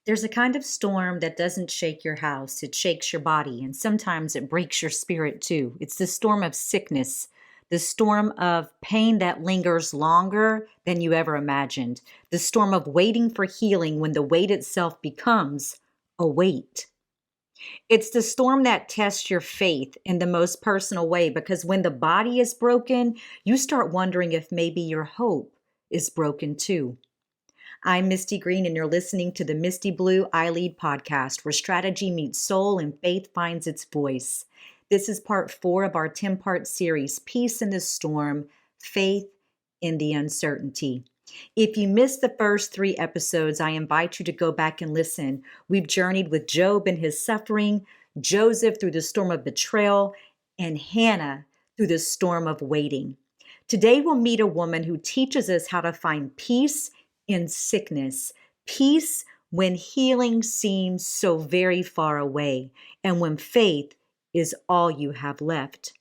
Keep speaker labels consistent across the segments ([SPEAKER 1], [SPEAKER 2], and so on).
[SPEAKER 1] There's a kind of storm that doesn't shake your house, it shakes your body, and sometimes it breaks your spirit too. It's the storm of sickness, the storm of pain that lingers longer than you ever imagined, the storm of waiting for healing when the wait itself becomes a weight. It's the storm that tests your faith in the most personal way because when the body is broken, you start wondering if maybe your hope is broken too. I'm Misty Green, and you're listening to the Misty Blue I Lead podcast, where strategy meets soul and faith finds its voice. This is part 4 of our 10-part series, Peace in the Storm, Faith in the Uncertainty. If you missed the first 3 episodes, I invite you to go back and listen. We've journeyed with Job and his suffering, Joseph through the storm of betrayal, and Hannah through the storm of waiting. Today, we'll meet a woman who teaches us how to find peace in sickness, peace when healing seems so very far away, and when faith is all you have left.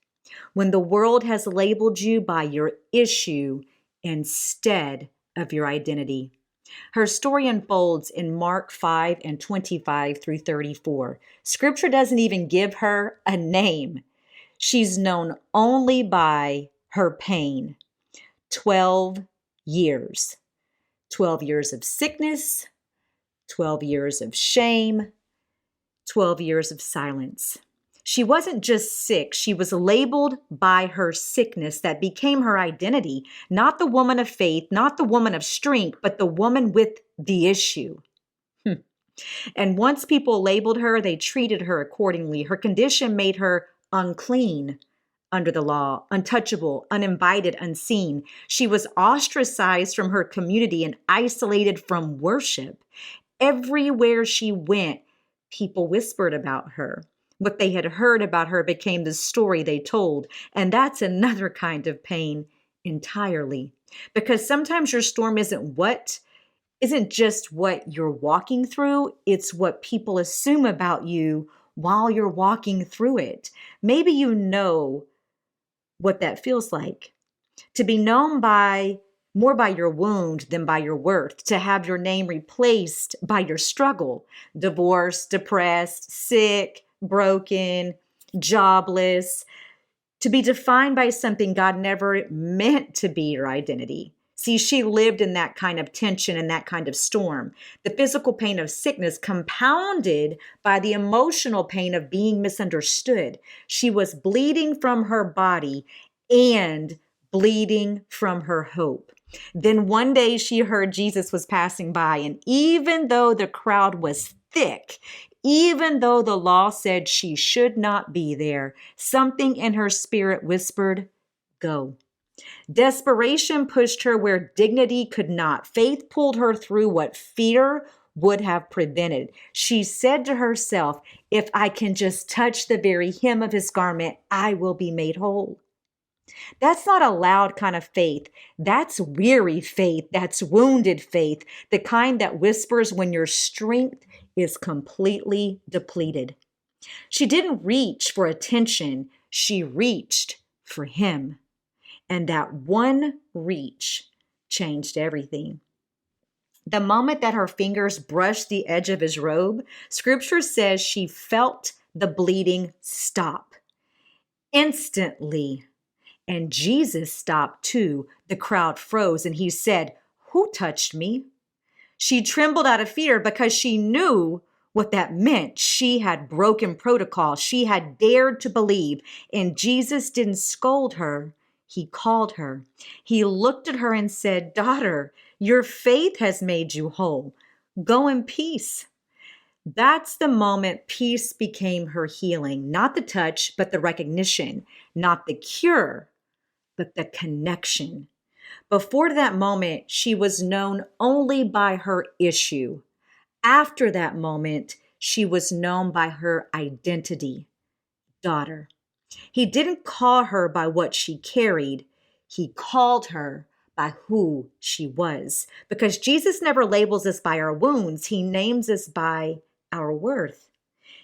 [SPEAKER 1] When the world has labeled you by your issue instead of your identity. Her story unfolds in Mark 5 and 25 through 34. Scripture doesn't even give her a name. She's known only by her pain. 12 years. 12 years of sickness, 12 years of shame, 12 years of silence. She wasn't just sick, she was labeled by her sickness that became her identity, not the woman of faith, not the woman of strength, but the woman with the issue. And once people labeled her, they treated her accordingly. Her condition made her unclean under the law, untouchable, uninvited, unseen. She was ostracized from her community and isolated from worship. Everywhere she went, people whispered about her. What they had heard about her became the story they told. And that's another kind of pain entirely. Because sometimes your storm isn't just what you're walking through, it's what people assume about you while you're walking through it. Maybe you know what that feels like. To be known more by your wound than by your worth, to have your name replaced by your struggle, divorced, depressed, sick, broken, jobless, to be defined by something God never meant to be your identity. See, she lived in that kind of tension and that kind of storm. The physical pain of sickness compounded by the emotional pain of being misunderstood. She was bleeding from her body and bleeding from her hope. Then one day she heard Jesus was passing by, and even though the crowd was thick, even though the law said she should not be there, something in her spirit whispered, "Go." Desperation pushed her where dignity could not. Faith pulled her through what fear would have prevented. She said to herself, "If I can just touch the very hem of his garment, I will be made whole." That's not a loud kind of faith. That's weary faith. That's wounded faith, the kind that whispers when your strength is completely depleted. She didn't reach for attention. She reached for him. And that one reach changed everything. The moment that her fingers brushed the edge of his robe, Scripture says she felt the bleeding stop instantly. And Jesus stopped too. The crowd froze and he said, "Who touched me?" She trembled out of fear because she knew what that meant. She had broken protocol. She had dared to believe. And Jesus didn't scold her. He called her. He looked at her and said, "Daughter, your faith has made you whole. Go in peace." That's the moment peace became her healing. Not the touch, but the recognition. Not the cure, but the connection. Before that moment, she was known only by her issue. After that moment, she was known by her identity, daughter. He didn't call her by what she carried. He called her by who she was. Because Jesus never labels us by our wounds. He names us by our worth.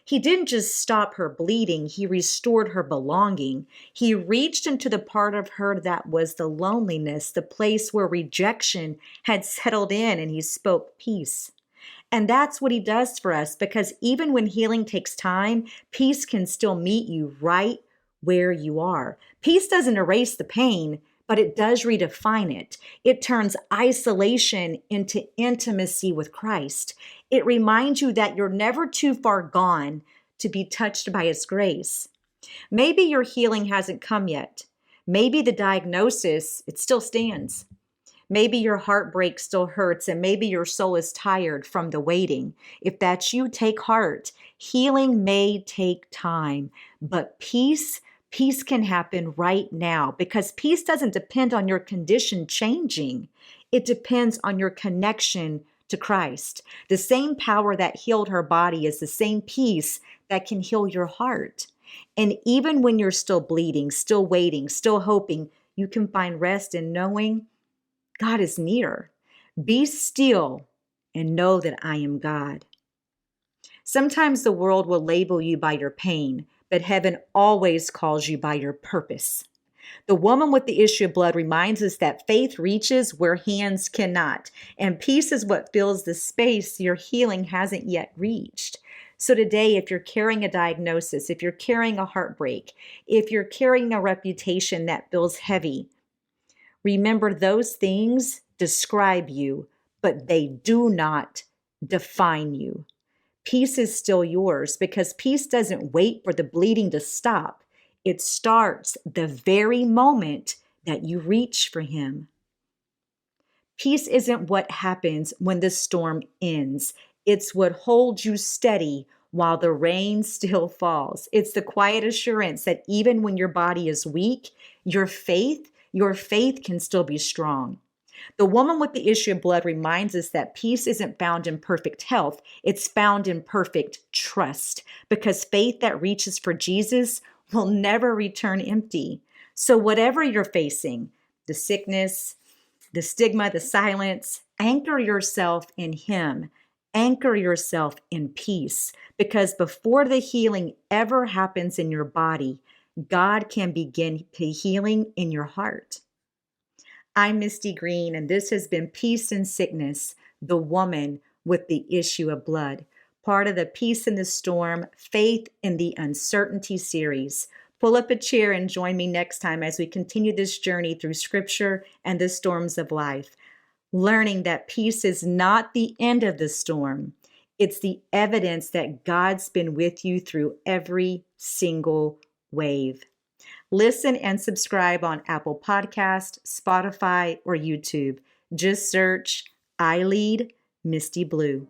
[SPEAKER 1] He didn't just stop her bleeding. He restored her belonging. He reached into the part of her that was the loneliness, the place where rejection had settled in, and he spoke peace. And that's what he does for us, because even when healing takes time, peace can still meet you right where you are. Peace doesn't erase the pain, but it does redefine it. It turns isolation into intimacy with Christ. It reminds you that you're never too far gone to be touched by his grace. Maybe your healing hasn't come yet. Maybe the diagnosis, it still stands. Maybe your heartbreak still hurts, and maybe your soul is tired from the waiting. If that's you, take heart. Healing may take time, but peace can happen right now, because peace doesn't depend on your condition changing. It depends on your connection to Christ. The same power that healed her body is the same peace that can heal your heart. And even when you're still bleeding, still waiting, still hoping, you can find rest in knowing God is near. Be still and know that I am God. Sometimes the world will label you by your pain, but heaven always calls you by your purpose. The woman with the issue of blood reminds us that faith reaches where hands cannot, and peace is what fills the space your healing hasn't yet reached. So today, if you're carrying a diagnosis, if you're carrying a heartbreak, if you're carrying a reputation that feels heavy, remember, those things describe you, but they do not define you. Peace is still yours, because peace doesn't wait for the bleeding to stop. It starts the very moment that you reach for him. Peace isn't what happens when the storm ends. It's what holds you steady while the rain still falls. It's the quiet assurance that even when your body is weak, your faith can still be strong. The woman with the issue of blood reminds us that peace isn't found in perfect health. It's found in perfect trust, because faith that reaches for Jesus will never return empty. So whatever you're facing, the sickness, the stigma, the silence, anchor yourself in him. Anchor yourself in peace, because before the healing ever happens in your body, God can begin healing in your heart. I'm Misty Green, and this has been Peace in Sickness, the woman with the issue of blood, part of the Peace in the Storm, Faith in the Uncertainty series. Pull up a chair and join me next time as we continue this journey through Scripture and the storms of life, learning that peace is not the end of the storm. It's the evidence that God's been with you through every single wave. Listen and subscribe on Apple Podcast, Spotify, or YouTube. Just search I Lead Misty Blue.